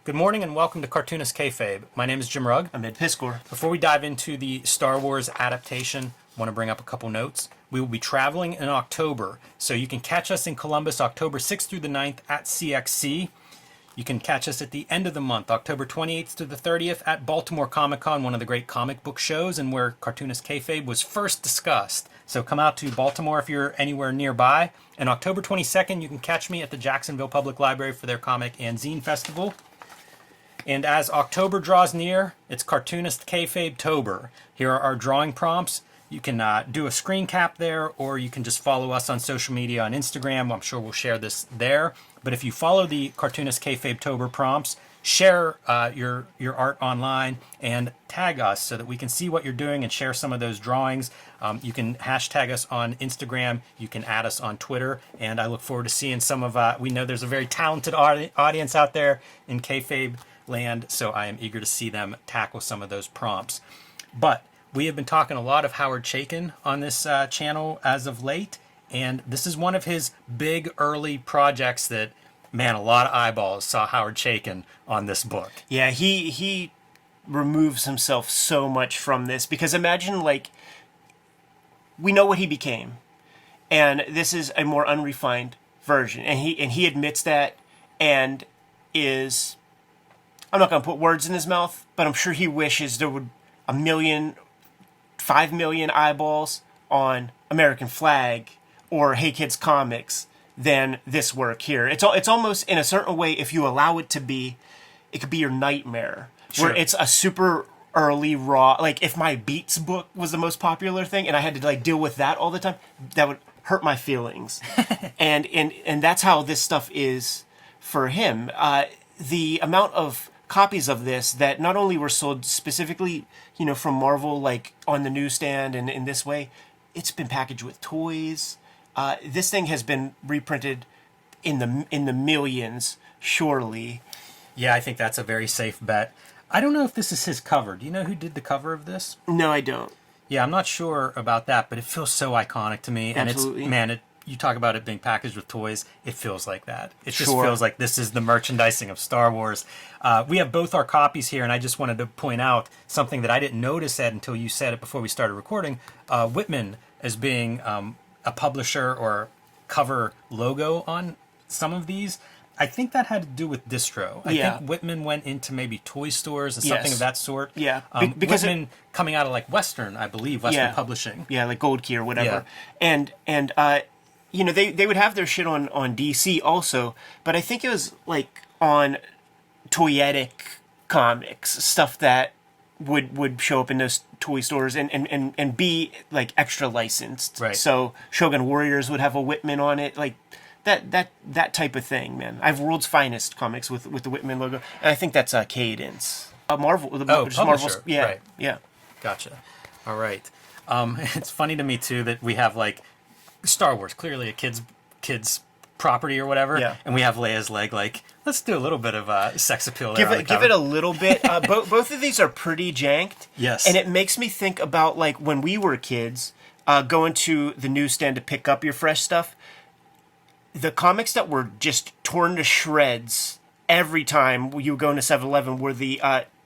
Good morning and welcome to Cartoonist Kayfabe. My name is Jim Rugg. I'm Ed Piskor. Before we dive into the Star Wars adaptation, I want to bring up a couple notes. We will be traveling in October, so you can catch us in Columbus October 6th through the 9th at CXC. You can catch us at the end of the month, October 28th to the 30th at Baltimore Comic-Con, one of the great comic book shows and where Cartoonist Kayfabe was first discussed. So come out to Baltimore if you're anywhere nearby. And October 22nd, you can catch me at the Jacksonville Public Library for their Comic and Zine Festival. And as October draws near, it's Cartoonist Kayfabe-tober. Here are our drawing prompts. You can do a screen cap there, or you can just follow us on social media on Instagram. I'm sure we'll share this there. But if you follow the Cartoonist Kayfabe-tober prompts, share your art online and tag us so that we can see what you're doing and share some of those drawings. You can hashtag us on Instagram. You can add us on Twitter. And I look forward to seeing some of, we know there's a very talented audience out there in Kayfabe land, so I am eager to see them tackle some of those prompts. But we have been talking a lot of Howard Chaykin on this channel as of late, and this is one of his big early projects that, man, a lot of eyeballs saw Howard Chaykin on this book. Yeah, he removes himself so much from this, because imagine, like, we know what he became, and this is a more unrefined version, and he admits that, and is, I'm not going to put words in his mouth, but I'm sure he wishes there would 5 million eyeballs on American Flag or Hey Kids Comics than this work here. It's almost, in a certain way, if you allow it to be, it could be your nightmare. Sure. Where it's a super early raw, like if my Beats book was the most popular thing and I had to like deal with that all the time, that would hurt my feelings. and that's how this stuff is for him. The amount of copies of this that not only were sold specifically, from Marvel, like on the newsstand and in this way, it's been packaged with toys. This thing has been reprinted in the millions, surely. Yeah, I think that's a very safe bet. I don't know if this is his cover. Do you know who did the cover of this? No, I don't. Yeah, I'm not sure about that, but it feels so iconic to me. Absolutely. And it's, you talk about it being packaged with toys, it feels like that. It just Sure. feels like this is the merchandising of Star Wars. We have both our copies here, and I just wanted to point out something that I didn't notice, Ed, until you said it before we started recording. Whitman as being a publisher or cover logo on some of these. I think that had to do with distro. I think Whitman went into maybe toy stores and something of that sort. Yeah. Because Whitman coming out of like Western, I believe, Western Publishing. Yeah, like Gold Key or whatever. Yeah. And they would have their shit on DC also, but I think it was like on toyetic comics, stuff that would show up in those toy stores and be like extra licensed. Right. So Shogun Warriors would have a Whitman on it, like that type of thing, man. I have World's Finest comics with the Whitman logo, and I think that's Cadence. Marvel, publisher. Yeah, right. Yeah. Gotcha. All right. It's funny to me too that we have like Star Wars, clearly a kids property or whatever, and we have Leia's leg. Like, let's do a little bit of sex appeal. Give it a little bit. Both of these are pretty janked. Yes, and it makes me think about like when we were kids, going to the newsstand to pick up your fresh stuff. The comics that were just torn to shreds every time you go into 7-Eleven were the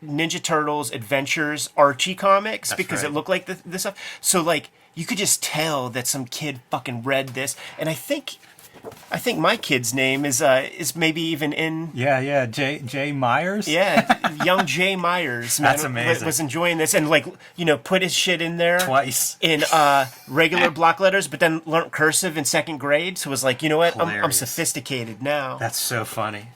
Ninja Turtles Adventures Archie comics. That's because right. It looked like this stuff. So like you could just tell that some kid fucking read this, and I think my kid's name is maybe even in... Yeah, Jay Myers? Yeah, young Jay Myers. That's amazing. Was enjoying this and, like, put his shit in there. Twice. In regular block letters, but then learned cursive in second grade. So was like, you know what? I'm sophisticated now. That's so funny.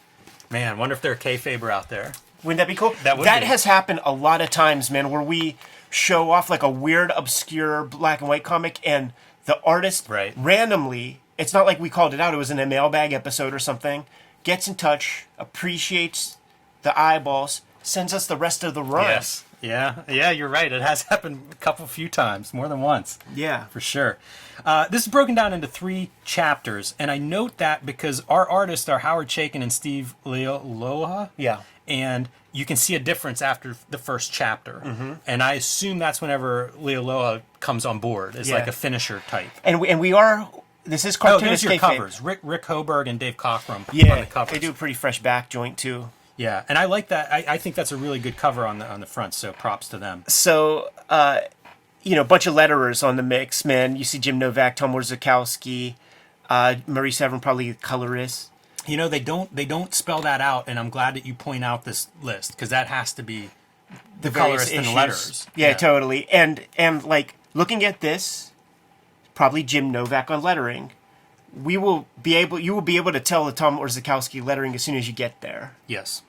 Man, wonder if there are Kayfaber out there. Wouldn't that be cool? That has happened a lot of times, man, where we show off, like, a weird, obscure black and white comic, and the artist randomly... It's not like we called it out. It was in a mailbag episode or something. Gets in touch, appreciates the eyeballs, sends us the rest of the run. Yes. Yeah, you're right. It has happened a few times, more than once. Yeah. For sure. This is broken down into 3 chapters, and I note that because our artists are Howard Chaykin and Steve Lealoha. Yeah. And you can see a difference after the first chapter. Mm-hmm. And I assume that's whenever Lealoha comes on board as like a finisher type. And we are... This is Cartoonist Kayfabe. Your Kayfabe. covers. Rick Hoberg and Dave Cockrum on the covers. They do a pretty fresh back joint, too. Yeah, and I like that. I think that's a really good cover on the front. So props to them. So, a bunch of letterers on the mix, man. You see Jim Novak, Tom Warzakowski, Marie Severin, probably the colorist. They don't spell that out, and I'm glad that you point out this list because that has to be the colorist and the letters. Yeah, totally. And like looking at this, probably Jim Novak on lettering. You will be able to tell the Tom Warzakowski lettering as soon as you get there. Yes.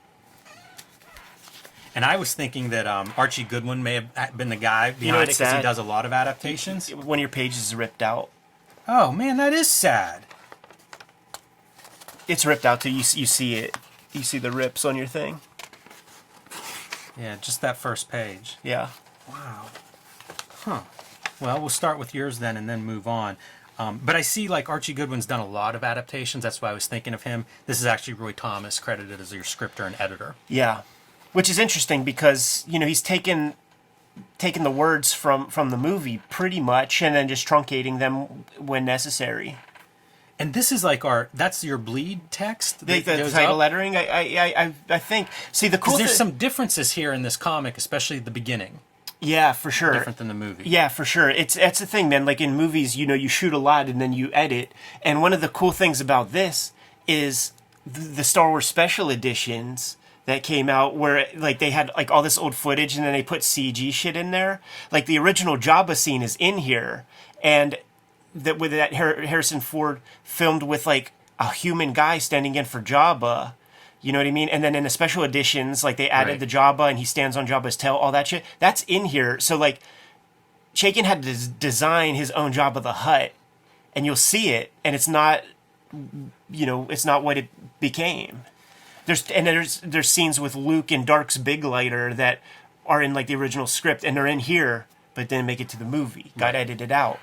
And I was thinking that Archie Goodwin may have been the guy behind it because he does a lot of adaptations. One of your pages is ripped out. Oh man, that is sad. It's ripped out too. You see it. You see the rips on your thing. Yeah, just that first page. Yeah. Wow. Huh. Well, we'll start with yours then and then move on. But I see like Archie Goodwin's done a lot of adaptations. That's why I was thinking of him. This is actually Roy Thomas credited as your scripter and editor. Yeah. Which is interesting because, he's taken the words from the movie pretty much and then just truncating them when necessary. And this is like that's your bleed text? The title lettering, I think. See, the cool thing... There's some differences here in this comic, especially at the beginning. Yeah, for sure. Different than the movie. Yeah, for sure. That's the thing, man. Like in movies, you shoot a lot and then you edit. And one of the cool things about this is the Star Wars special editions that came out where like they had like all this old footage and then they put CG shit in there. Like the original Jabba scene is in here, and with that Harrison Ford filmed with like a human guy standing in for Jabba. You know what I mean? And then in the special editions, like they added the Jabba and he stands on Jabba's tail, all that shit. That's in here. So like Chaykin had to design his own Jabba the Hutt, and you'll see it, and it's not, it's not what it became. There's scenes with Luke and Dark's Big Lighter that are in like the original script, and they're in here, but didn't make it to the movie. Got edited out.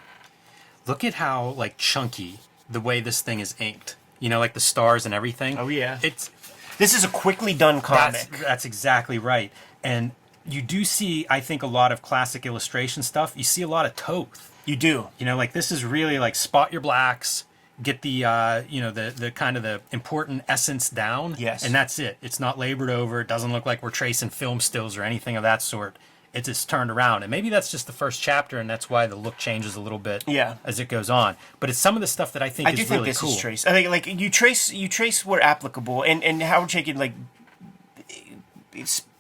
Look at how like chunky the way this thing is inked. Like the stars and everything. Oh yeah. This is a quickly done comic. That's exactly right. And you do see, I think, a lot of classic illustration stuff. You see a lot of Toth. You do. Like this is really like spot your blacks, get the the kind of the important essence down. Yes. And that's it. It's not labored over. It doesn't look like we're tracing film stills or anything of that sort. It's just turned around. And maybe that's just the first chapter, and that's why the look changes a little bit as it goes on. But it's some of the stuff that I think is really cool. I do think this is traced. I think like you trace where applicable, and Howard Chaykin like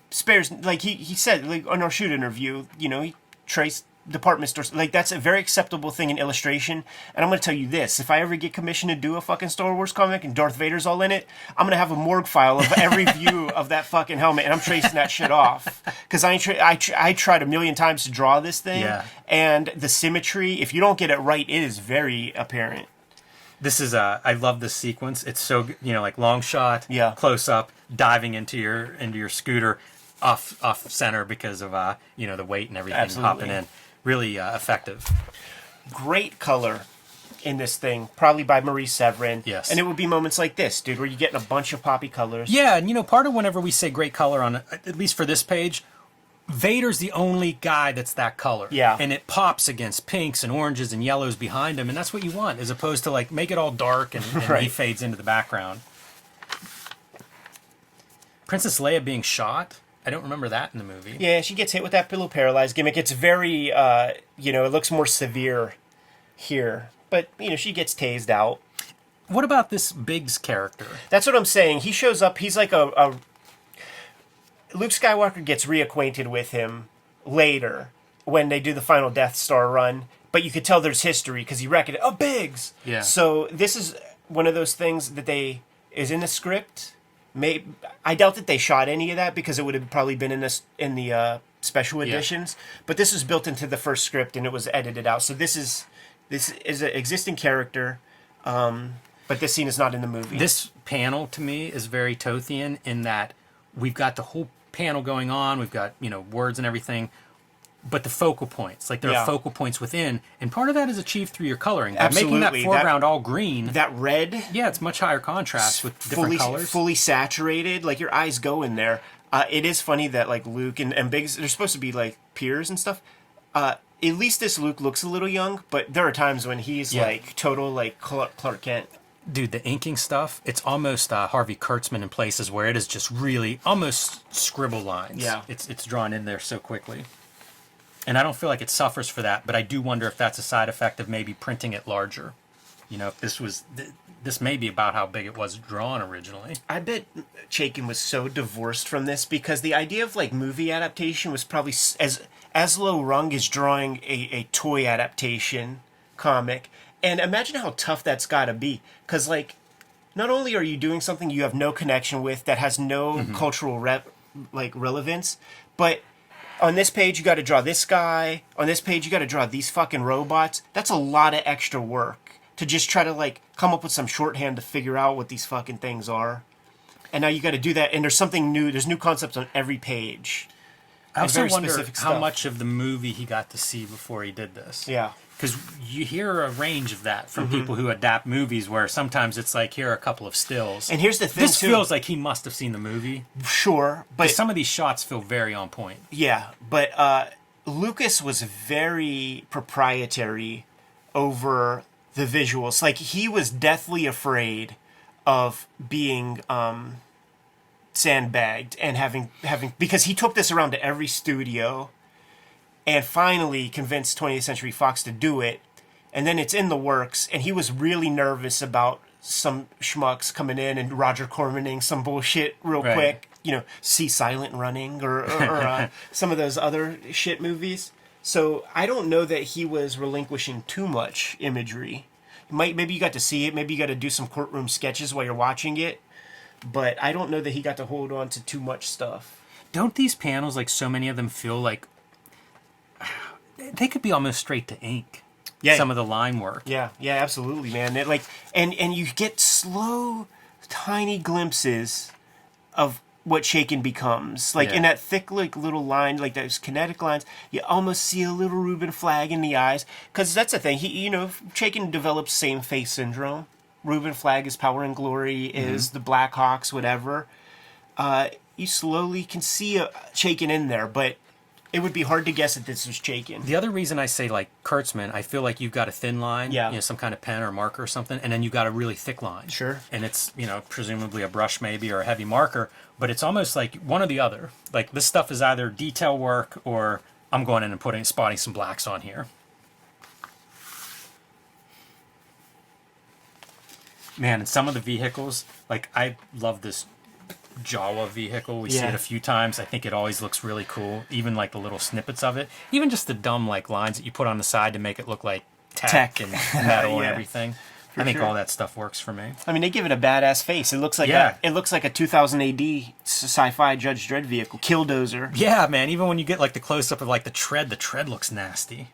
spares, like he said like on our shoot interview, he traced department stores. Like that's a very acceptable thing in illustration. And I'm going to tell you this, if I ever get commissioned to do a fucking Star Wars comic and Darth Vader's all in it, I'm going to have a morgue file of every view of that fucking helmet, and I'm tracing that shit off. Because I tried a million times to draw this thing, and the symmetry, if you don't get it right, it is very apparent. This is I love this sequence. It's so like long shot, close up, diving into your scooter off center because of the weight and everything hopping in. Really effective. Great color in this thing, probably by Marie Severin. Yes. And it would be moments like this, dude, where you're getting a bunch of poppy colors. Yeah, and part of whenever we say great color on, at least for this page, Vader's the only guy that's that color. Yeah. And it pops against pinks and oranges and yellows behind him, and that's what you want, as opposed to like make it all dark and he fades into the background. Princess Leia being shot. I don't remember that in the movie. Yeah, she gets hit with that pillow paralyzed gimmick. It's very, it looks more severe here. But, she gets tased out. What about this Biggs character? That's what I'm saying. He shows up, he's like a Luke Skywalker gets reacquainted with him later when they do the final Death Star run. But you could tell there's history because he recognized, Biggs! Yeah. So this is one of those things that is in the script. I doubt that they shot any of that because it would have probably been in the special editions. But this was built into the first script and it was edited out. So this is an existing character, but this scene is not in the movie. This panel to me is very Tothian in that we've got the whole panel going on. We've got words and everything. But the focal points, like there are focal points within, and part of that is achieved through your coloring. By making that foreground all green. That red. Yeah, it's much higher contrast with different colors. Fully saturated, like your eyes go in there. It is funny that like Luke and Biggs, they're supposed to be like peers and stuff. At least this Luke looks a little young, but there are times when he's like total like Clark Kent. Dude, the inking stuff, it's almost Harvey Kurtzman in places where it is just really almost scribble lines. Yeah. It's drawn in there so quickly. And I don't feel like it suffers for that, but I do wonder if that's a side effect of maybe printing it larger. You know, if this was... This may be about how big it was drawn originally. I bet Chaykin was so divorced from this because the idea of like movie adaptation was probably as low rung as drawing a toy adaptation comic. And imagine how tough that's got to be. Because, like, not only are you doing something you have no connection with that has no cultural relevance, but on this page you got to draw this guy. On this page you got to draw these fucking robots. That's a lot of extra work to just try to, like, come up with some shorthand to figure out what these fucking things are. And now you got to do that. And there's something new. There's new concepts on every page. I also wonder how stuff. much of the movie he got to see before he did this. Yeah. Because you hear a range of that from people who adapt movies where sometimes it's like, here are a couple of stills. And here's the thing, this feels like he must have seen the movie. Sure, but... some of these shots feel very on point. Yeah, but Lucas was very proprietary over the visuals. Like, he was deathly afraid of being sandbagged and having... Because he took this around to every studio... and finally convinced 20th Century Fox to do it, and then it's in the works, and he was really nervous about some schmucks coming in and Roger Cormaning some bullshit real quick, you know, see Silent Running or some of those other shit movies. So I don't know that he was relinquishing too much imagery. Maybe you got to see it, maybe you got to do some courtroom sketches while you're watching it, but I don't know that he got to hold on to too much stuff. Don't these panels, like so many of them, feel like they could be almost straight to ink? Yeah. Some of the line work. Yeah, absolutely, man. It, like, and you get slow, tiny glimpses of what Chaykin becomes. Like, in that thick, like, little line, like those kinetic lines, you almost see a little Reuben flag in the eyes. Because that's the thing. Chaykin develops same face syndrome. Reuben flag is Power and Glory, is the Blackhawks, whatever. You slowly can see Chaykin in there, but it would be hard to guess that this was Chaykin. The other reason I say, like, Kurtzman, I feel like you've got a thin line, some kind of pen or marker or something, and then you've got a really thick line. Sure. And it's, presumably a brush maybe or a heavy marker, but it's almost like one or the other. Like, this stuff is either detail work or I'm going in and spotting some blacks on here. Man, and some of the vehicles, like, I love this Jawa vehicle. We see it a few times. I think it always looks really cool. Even like the little snippets of it. Even just the dumb like lines that you put on the side to make it look like tech and metal and everything. I think all that stuff works for me. I mean, they give it a badass face. It looks like a 2000 AD sci-fi Judge Dredd vehicle, Killdozer. Yeah, man. Even when you get like the close up of like the tread looks nasty.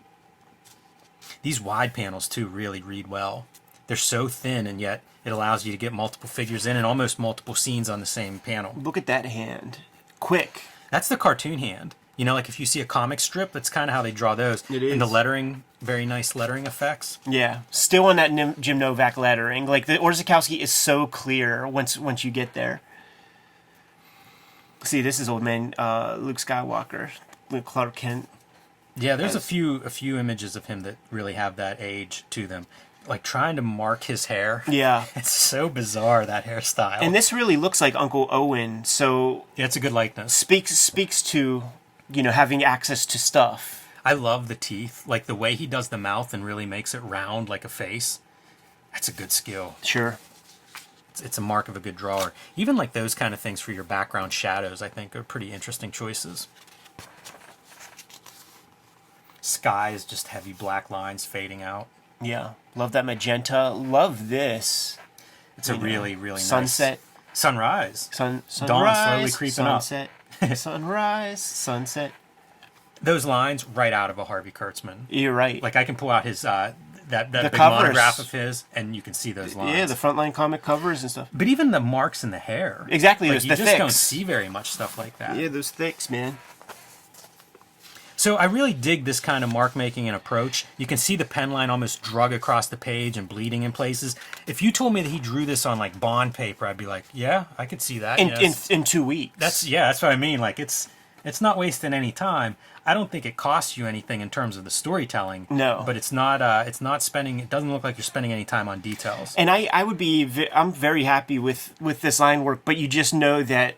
These wide panels too really read well. They're so thin, and yet it allows you to get multiple figures in and almost multiple scenes on the same panel. Look at that hand. Quick. That's the cartoon hand. You know, like if you see a comic strip, that's kind of how they draw those. It is. And the lettering, very nice lettering effects. Yeah. Still on that Jim Novak lettering. Like, the Orzechowski is so clear once you get there. See, this is old man Luke Skywalker. Luke Clark Kent. Yeah, there's a few images of him that really have that age to them. Like trying to mark his hair. Yeah. It's so bizarre, that hairstyle. And this really looks like Uncle Owen, so... Yeah, it's a good likeness. Speaks to, having access to stuff. I love the teeth. Like the way he does the mouth and really makes it round like a face. That's a good skill. Sure. It's a mark of a good drawer. Even like those kind of things for your background shadows, I think, are pretty interesting choices. Sky is just heavy black lines fading out. Yeah. Love that magenta. Love this. It's a really, really sunset. Nice... Sunrise. Sunrise. Dawn slowly creeping sunset. Sunrise. Sunset. Those lines right out of a Harvey Kurtzman. You're right. Like I can pull out his that big covers. monograph of his, and you can see those lines. Yeah, the frontline comic covers and stuff. But even the marks in the hair. Exactly. Like, the you just thicks. don't see very much stuff like that. Yeah, those thicks, man. So I really dig this kind of mark making and approach. You can see the pen line almost drug across the page and bleeding in places. If you told me that he drew this on like bond paper, I'd be like, yeah, I could see that. In 2 weeks. That's what I mean. Like it's it's not wasting any time. I don't think it costs you anything in terms of the storytelling. No. But it's not spending, it doesn't look like you're spending any time on details. And I'm very happy with this line work, but you just know that,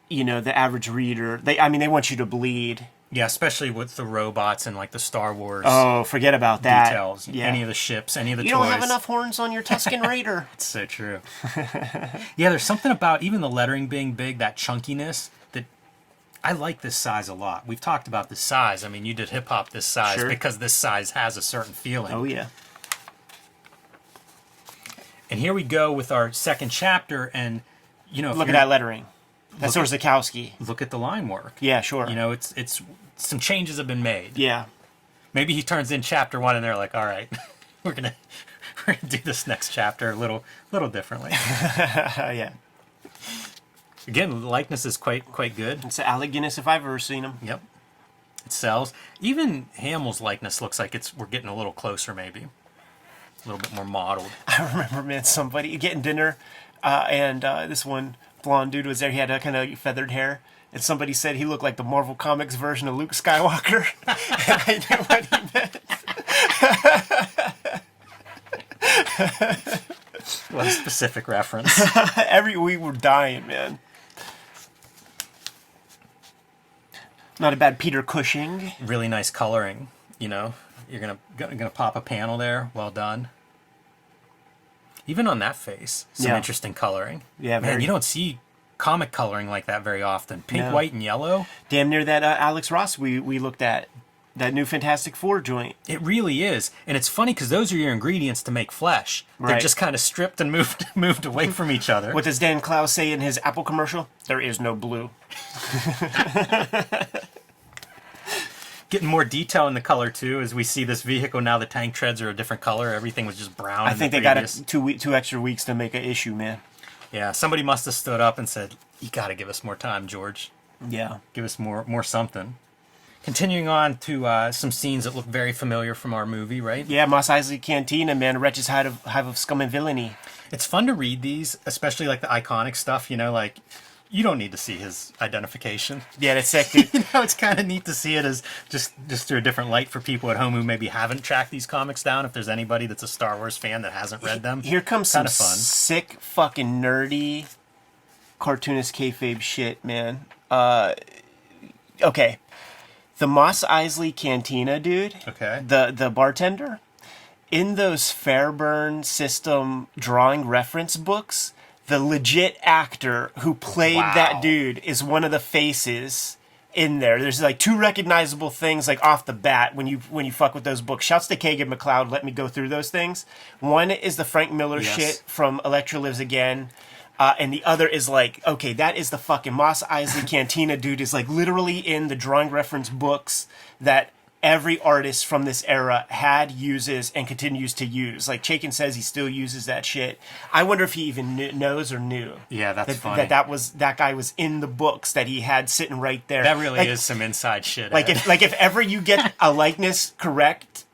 the average reader, they want you to bleed. Yeah, especially with the robots and like the Star Wars Oh, forget about that. details. Yeah. Any of the ships, any of the toys. You don't have enough horns on your Tusken Raider. It's so true. Yeah, there's something about even the lettering being big, that chunkiness, that I like this size a lot. We've talked about this size. I mean, you did hip hop this size because this size has a certain feeling. Oh, yeah. And here we go with our second chapter, and Look at that lettering. That's Orzakowski. Look at the line work. Yeah, sure. It's some changes have been made. Yeah. Maybe he turns in chapter 1 and they're like, all right, we're gonna do this next chapter a little differently. Yeah. Again, the likeness is quite good. It's Alec Guinness if I've ever seen him. Yep. It sells. Even Hamill's likeness looks like we're getting a little closer, maybe. A little bit more modeled. I remember, man, somebody getting dinner, and this one blonde dude was there. He had a kind of feathered hair, and somebody said he looked like the Marvel Comics version of Luke Skywalker. And I knew what he meant. What a specific reference. We were dying, man. Not a bad Peter Cushing. Really nice coloring. You're gonna pop a panel there. Well done. Even on that face, some interesting coloring. Yeah, man, you don't see comic coloring like that very often. Pink, white, and yellow. Damn near that Alex Ross we looked at. That new Fantastic Four joint. It really is. And it's funny because those are your ingredients to make flesh. Right. They're just kind of stripped and moved away from each other. What does Dan Clowes say in his Apple commercial? There is no blue. Getting more detail in the color, too, as we see this vehicle now. The tank treads are a different color. Everything was just brown. I think they got 2 extra weeks to make an issue, man. Yeah, somebody must have stood up and said, you got to give us more time, George. Yeah. Give us more something. Continuing on to some scenes that look very familiar from our movie, right? Yeah, Mos Eisley Cantina, man. Wretches hive of scum and villainy. It's fun to read these, especially like the iconic stuff, like you don't need to see his identification. Yeah, that's sick, dude. It's kind of neat to see it as just through a different light for people at home who maybe haven't tracked these comics down. If there's anybody that's a Star Wars fan that hasn't read them, here comes some fun. Sick fucking nerdy cartoonist kayfabe shit, man. Okay, the Mos Eisley Cantina, dude. Okay. The bartender in those Fairburn system drawing reference books. The legit actor who played that dude is one of the faces in there. There's like 2 recognizable things like off the bat when you fuck with those books. Shouts to Kagan McLeod. Let me go through those things. One is the Frank Miller shit from Elektra Lives Again. And the other is like, okay, that is the fucking Mos Eisley Cantina dude is like literally in the drawing reference books that every artist from this era had, uses, and continues to use. Like Chaykin says he still uses that shit. I wonder if he even knows or knew. Yeah, that's funny. That guy was in the books that he had sitting right there. That really is some inside shit. If ever you get a likeness correct,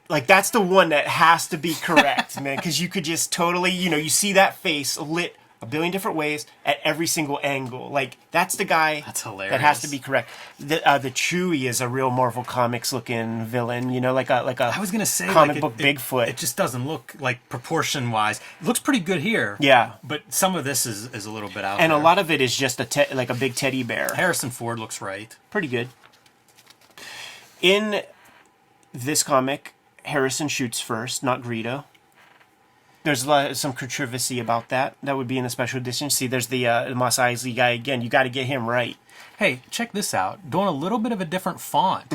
like that's the one that has to be correct, man. Because you could just totally, you see that face lit a billion different ways at every single angle. Like that's the guy. That's hilarious. That has to be correct. The Chewie is a real Marvel Comics looking villain. Like a I was gonna say comic book Bigfoot. It just doesn't look like proportion wise. It looks pretty good here. Yeah, but some of this is a little bit out. And there. a lot of it is just like a big teddy bear. Harrison Ford looks right. Pretty good. In this comic, Harrison shoots first, not Greedo. There's some controversy about that. That would be in the special edition. See, there's the Mos Eisley guy again. You got to get him right. Hey, check this out. Doing a little bit of a different font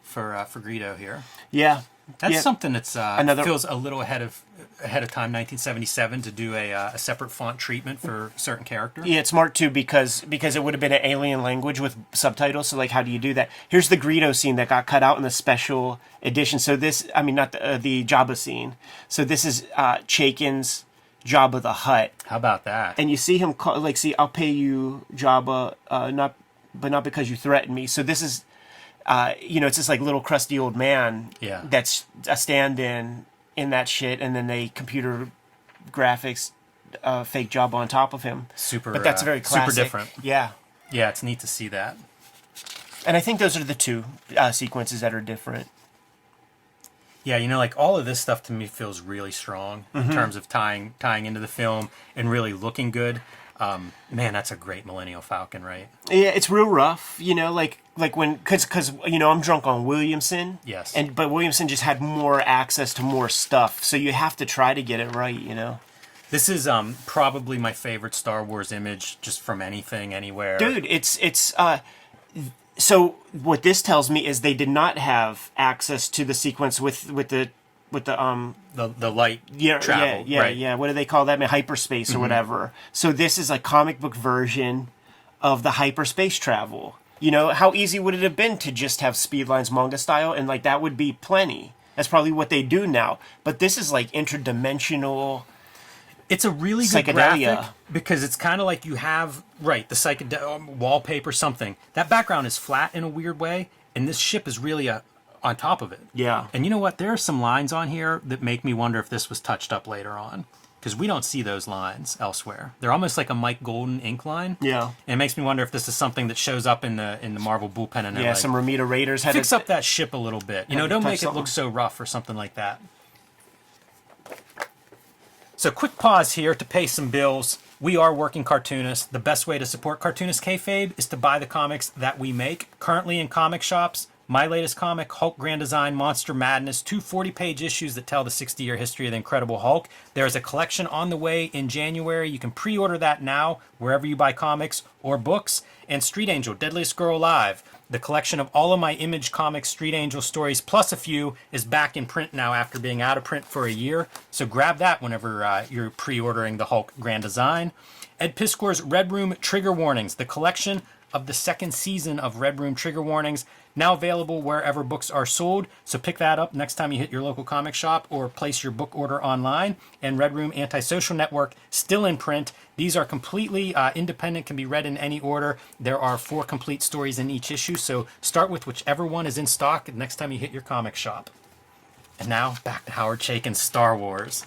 for Greedo here. Yeah, that's something that's feels a little ahead of time. 1977 to do a separate font treatment for certain characters. Yeah, it's smart too because it would have been an alien language with subtitles. So like, how do you do that? Here's the Greedo scene that got cut out in the special edition. So this, I mean, not the Jabba scene. So this is Chaykin's Jabba the Hutt. How about that? And you see him see, I'll pay you, Jabba, not because you threatened me. So this is, it's this like little crusty old man. Yeah. That's a stand-in in that shit, and then they computer graphics fake Jabba on top of him. Super, but that's very classic. super different. Yeah. Yeah, it's neat to see that. And I think those are the two sequences that are different. Yeah, like all of this stuff to me feels really strong in terms of tying into the film and really looking good. Man, that's a great Millennial Falcon, right? Yeah, it's real rough, like when, because I'm drunk on Williamson. Yes. But Williamson just had more access to more stuff, so you have to try to get it right, This is probably my favorite Star Wars image just from anything, anywhere. Dude, it's so what this tells me is they did not have access to the sequence with the light travel. Yeah. What do they call that? Hyperspace or whatever. So this is a comic book version of the hyperspace travel. How easy would it have been to just have Speedline's manga style, and like that would be plenty. That's probably what they do now. But this is like interdimensional. It's a really good graphic because it's kind of like you have, the psychedelic wallpaper, something. That background is flat in a weird way, and this ship is really on top of it. Yeah. And you know what? There are some lines on here that make me wonder if this was touched up later on, because we don't see those lines elsewhere. They're almost like a Mike Golden ink line. Yeah. And it makes me wonder if this is something that shows up in the Marvel bullpen. And yeah, some Ramita Raiders had fix up that ship a little bit. Don't make it look so rough or something like that. So quick pause here to pay some bills. We are working Cartoonist. The best way to support Cartoonist Kayfabe is to buy the comics that we make. Currently in comic shops, my latest comic, Hulk Grand Design Monster Madness, 2 40-page issues that tell the 60-year history of the Incredible Hulk. There's a collection on the way in January. You can pre-order that now, wherever you buy comics or books. And Street Angel, Deadliest Girl Alive. The collection of all of my Image Comics Street Angel stories, plus a few, is back in print now after being out of print for a year. So grab that whenever you're pre-ordering the Hulk Grand Design. Ed Piskor's Red Room Trigger Warnings, the collection of the 2nd season of Red Room Trigger Warnings, now available wherever books are sold. So pick that up next time you hit your local comic shop or place your book order online. And Red Room Antisocial Network, still in print. These are completely independent, can be read in any order. There are 4 complete stories in each issue, so start with whichever one is in stock next time you hit your comic shop. And now, back to Howard Chaykin's Star Wars.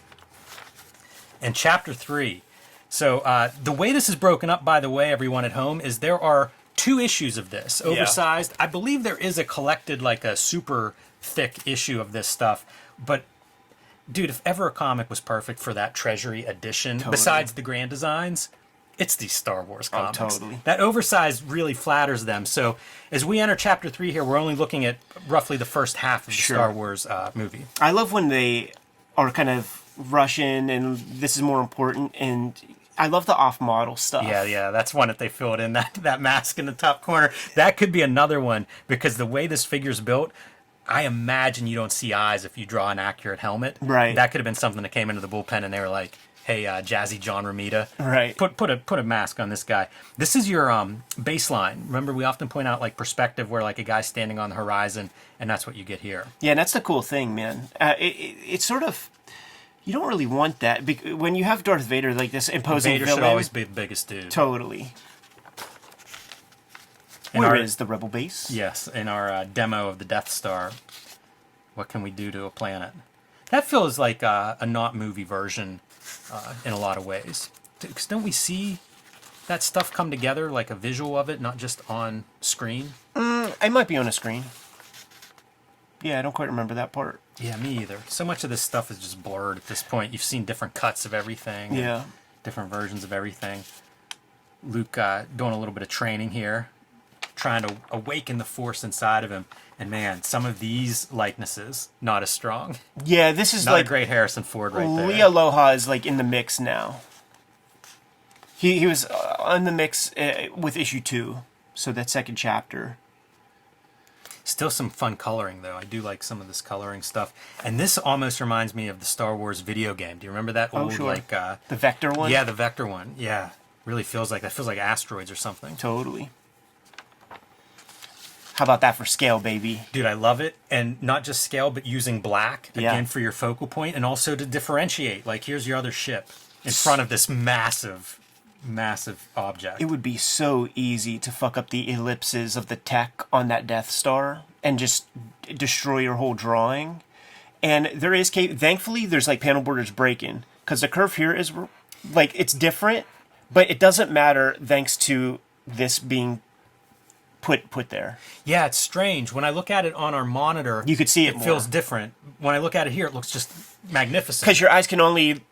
And Chapter 3. So the way this is broken up, by the way, everyone at home, is there are 2 issues of this, oversized. Yeah. I believe there is a collected, like a super thick issue of this stuff, but dude, if ever a comic was perfect for that Treasury edition, besides the Grand Designs, it's these Star Wars comics. Oh, totally. That oversized really flatters them. So as we enter Chapter 3 here, we're only looking at roughly the first half of the Star Wars movie. I love when they are kind of Russian, and this is more important, and I love the off-model stuff. Yeah, that's one that they filled in, that mask in the top corner. That could be another one, because the way this figure's built, I imagine you don't see eyes if you draw an accurate helmet. Right. That could have been something that came into the bullpen and they were like, hey, Jazzy John Romita, right, put a mask on this guy. This is your baseline. Remember, we often point out like perspective where like a guy's standing on the horizon, and that's what you get here. Yeah, and that's the cool thing, man. It's sort of, you don't really want that. When you have Darth Vader like this imposing Vader villain, should always be the biggest dude. Totally. Where is the Rebel base? Yes, in our demo of the Death Star. What can we do to a planet? That feels like a not movie version in a lot of ways. Because don't we see that stuff come together, like a visual of it, not just on screen? It might be on a screen. Yeah, I don't quite remember that part. Yeah, me either. So much of this stuff is just blurred at this point. You've seen different cuts of everything. Yeah. Different versions of everything. Luke doing a little bit of training here, trying to awaken the Force inside of him. And man, some of these likenesses, not as strong. Yeah, this is not like a great Harrison Ford right there. Leah Loha is like in the mix now. He was on the mix with issue 2, so that 2nd chapter. Still some fun coloring, though. I do like some of this coloring stuff. And this almost reminds me of the Star Wars video game. Do you remember that old, like... the Vector one? Yeah, the Vector one. Yeah. Really feels like... That feels like asteroids or something. Totally. How about that for scale, baby? Dude, I love it. And not just scale, but using black, again, for your focal point, and also to differentiate. Like, here's your other ship in front of this massive object. It would be so easy to fuck up the ellipses of the tech on that Death Star and just destroy your whole drawing. And there is, thankfully, there's like panel borders breaking, because the curve here is like, it's different, but it doesn't matter thanks to this being put there. Yeah, it's strange. When I look at it on our monitor, You could see it it more. feels different. When I look at it here, it looks just magnificent. Because your eyes can only,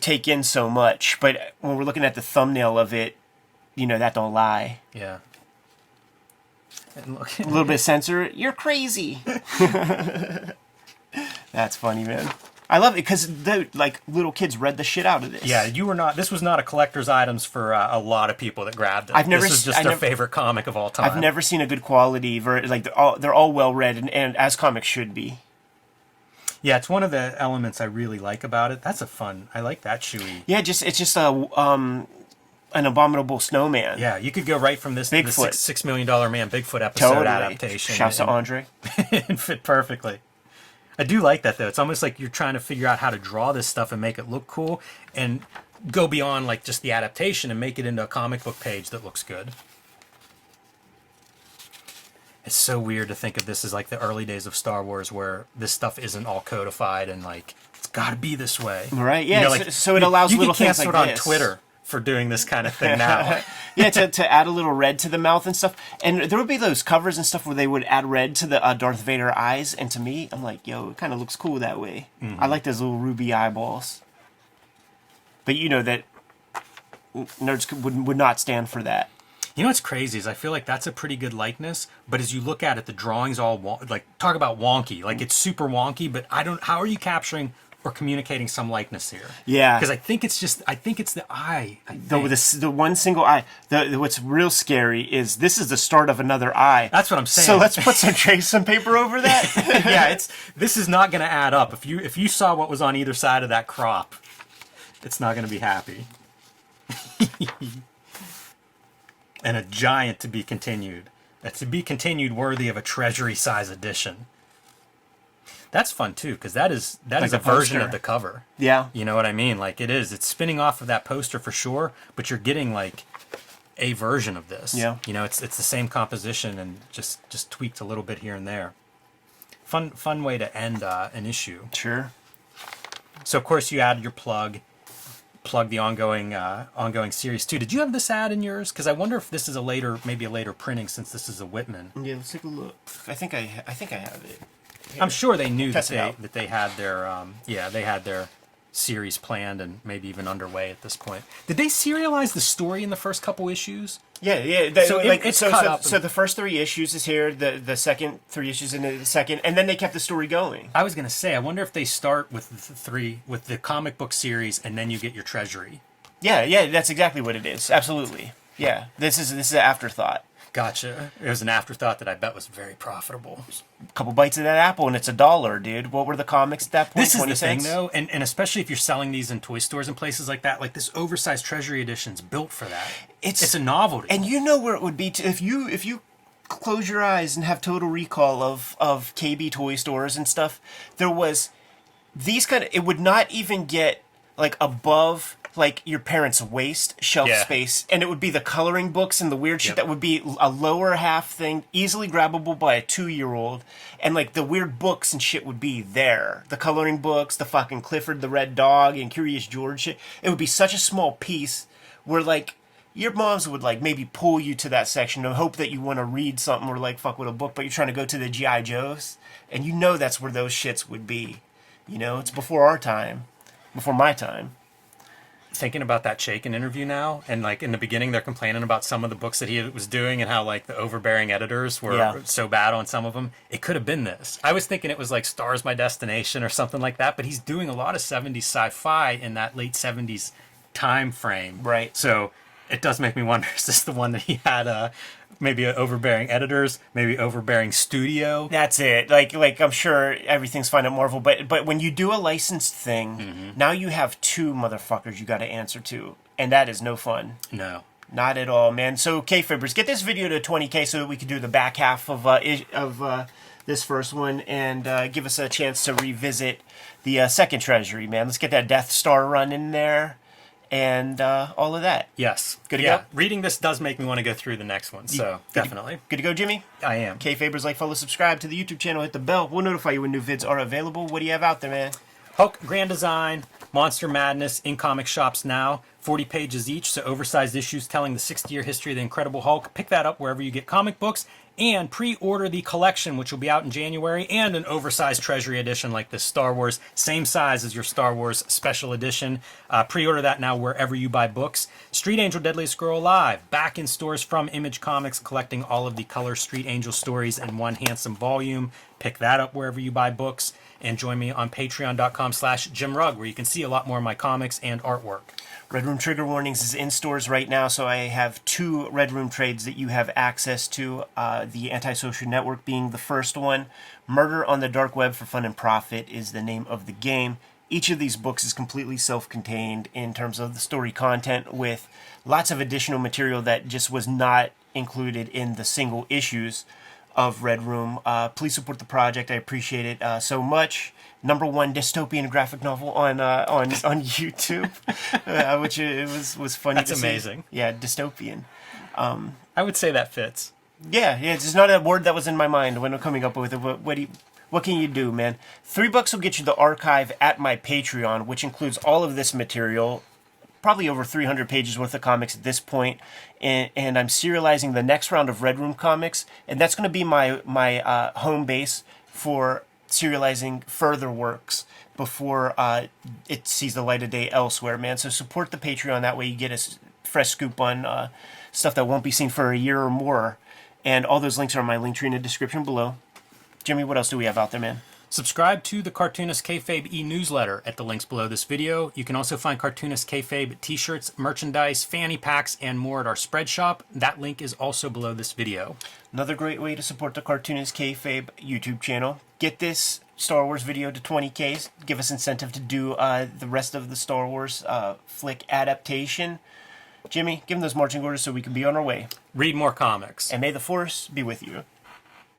take in so much. But when we're looking at the thumbnail of it, that don't lie. Yeah. And look, A little bit of censor. You're crazy. That's funny, man. I love it because little kids read the shit out of this. yeah, this was not a collector's items for a lot of people that grabbed it. I've never This was just their favorite comic of all time. I've never seen a good quality they're all well read and as comics should be. Yeah, it's one of the elements I really like about it. That's I like that Chewy. Yeah, it's just an abominable snowman. Yeah, you could go right from this Bigfoot. the $6 million Man Bigfoot episode Totally. adaptation. Shouts to Andre. and fit perfectly. I do like that though. It's almost like you're trying to figure out how to draw this stuff and make it look cool and go beyond like just the adaptation and make it into a comic book page that looks good. It's so weird to think of this as like the early days of Star Wars where this stuff isn't all codified and like it's got to be this way. Right, yeah. So it allows little things like this. You get canceled on this. Twitter for doing this kind of thing now. Yeah, to add a little red to the mouth and stuff. And there would be those covers and stuff where they would add red to the Darth Vader eyes. And to me, I'm like, yo, it kind of looks cool that way. Mm-hmm. I like those little ruby eyeballs. But you know that nerds would not stand for that. You know what's crazy is I feel like that's a pretty good likeness, but as you look at it, the drawing's all talk about wonky. Like it's super wonky, but how are you capturing or communicating some likeness here? Yeah. Because I think it's the eye. The one single eye. What's real scary is this is the start of another eye. That's what I'm saying. So let's put some paper over that. Yeah, this is not going to add up. If you saw what was on either side of that crop, it's not going to be happy. And a giant to be continued. That's to be continued, worthy of a treasury size edition. That's fun too, because that is a version of the cover. Yeah. You know what I mean? Like it's spinning off of that poster for sure, but you're getting like a version of this. Yeah. It's the same composition and just tweaked a little bit here and there. Fun way to end an issue. Sure. So of course you add your plug the ongoing series too. Did you have this ad in yours? Because I wonder if this is maybe a later printing since this is a Whitman. Yeah, let's take a look. I think I have it. Here. I'm sure they knew Test that they had their series planned and maybe even underway at this point. Did they serialize the story in the first couple issues? Yeah. So it's cut up. So the first 3 issues is here. The second 3 issues in the second, and then they kept the story going. I was gonna say, I wonder if they start with the comic book series and then you get your treasury. Yeah, that's exactly what it is. Absolutely. Yeah, this is an afterthought. Gotcha. It was an afterthought that I bet was very profitable. A couple bites of that apple and it's $1, dude. What were the comics at that point? This is 20 the thing, cents? though, and especially if you're selling these in toy stores and places like that, like this oversized treasury edition's built for that. It's a novelty. And you know where it would be if you close your eyes and have total recall of KB toy stores and stuff. There was these it would not even get like above like your parents' waist shelf space, and it would be the coloring books and the weird shit that would be a lower half thing, easily grabbable by a 2-year-old, and like the weird books and shit would be there. The coloring books, the fucking Clifford the Red Dog and Curious George shit. It would be such a small piece where like your moms would like maybe pull you to that section and hope that you want to read something or like fuck with a book, but you're trying to go to the G.I. Joes, and you know that's where those shits would be. It's before our time, before my time. Thinking about that Chaykin interview now, and like in the beginning they're complaining about some of the books that he was doing and how like the overbearing editors were so bad on some of them. It could have been this. I was thinking it was like Stars My Destination or something like that, but he's doing a lot of 70s sci-fi in that late 70s time frame. Right. So it does make me wonder, is this the one that he had maybe overbearing editors, maybe overbearing studio? That's it. Like I'm sure everything's fine at Marvel, but when you do a licensed thing, now you have 2 motherfuckers you got to answer to, and that is no fun. No. Not at all, man. So, Kayfabers, get this video to 20K so that we can do the back half of this first one and give us a chance to revisit the second treasury, man. Let's get that Death Star run in there. And all of that. Yes. Good to go? Reading this does make me want to go through the next one, so definitely. Good to go, Jimmy? I am. Kayfabers, like, follow, subscribe to the YouTube channel, hit the bell. We'll notify you when new vids are available. What do you have out there, man? Hulk Grand Design, Monster Madness in comic shops now, 40 pages each, so oversized issues telling the 60-year history of the Incredible Hulk. Pick that up wherever you get comic books, and pre-order the collection, which will be out in January, and an oversized Treasury edition like this Star Wars, same size as your Star Wars Special Edition. Pre-order that now wherever you buy books. Street Angel Deadliest Girl Alive, back in stores from Image Comics, collecting all of the color Street Angel stories in one handsome volume. Pick that up wherever you buy books, and join me on patreon.com/JimRugg, where you can see a lot more of my comics and artwork. Red Room Trigger Warnings is in stores right now, so I have 2 Red Room trades that you have access to. The Antisocial Network being the first one. Murder on the Dark Web for Fun and Profit is the name of the game. Each of these books is completely self-contained in terms of the story content, with lots of additional material that just was not included in the single issues of Red Room. Please support the project. I appreciate it so much. #1 dystopian graphic novel on YouTube, which it was funny. That's to see. amazing. Yeah, dystopian. I would say that fits. Yeah, it's just not a word that was in my mind when I'm coming up with it. What can you do, man? $3 will get you the archive at my Patreon, which includes all of this material, probably over 300 pages worth of comics at this point, and I'm serializing the next round of Red Room comics, and that's going to be my home base for serializing further works before it sees the light of day elsewhere, man. So support the Patreon, that way you get a fresh scoop on stuff that won't be seen for a year or more, and all those links are in my link tree in the description below. Jimmy, what else do we have out there, man? Subscribe to the Cartoonist Kayfabe e-newsletter at the links below this video. You can also find Cartoonist Kayfabe t-shirts, merchandise, fanny packs, and more at our spread shop. That link is also below this video. Another great way to support the Cartoonist Kayfabe YouTube channel. Get this Star Wars video to 20Ks. Give us incentive to do the rest of the Star Wars flick adaptation. Jimmy, give them those marching orders so we can be on our way. Read more comics. And may the Force be with you.